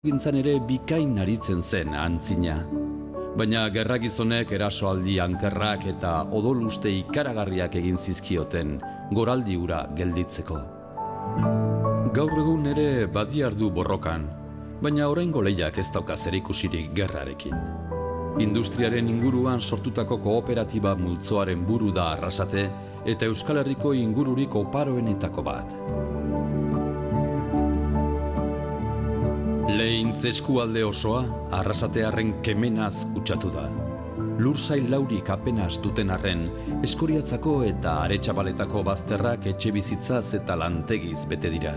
gintzan ere bikain aritzen zen antzina. Baina gerragizonek erasoaldi ankerrak eta odoluste ikaragarriak egin zizkioten goraldi hura gelditzeko. Gaur egun ere badiardu borrokan, baina oraingo lehiak ez dauka zerikusirik gerrarekin. Industriaren inguruan sortutako kooperatiba multzoaren buru da Arrasate eta Euskal Herriko ingururik oparoenetako bat. Lehintz eskualde osoa arrasatearren kemenaz kutsatu da. Lursail laurik apenas duten arren, Eskoriatzako eta Aretxabaletako bazterrak etxe bizitzaz eta lantegiz bete dira.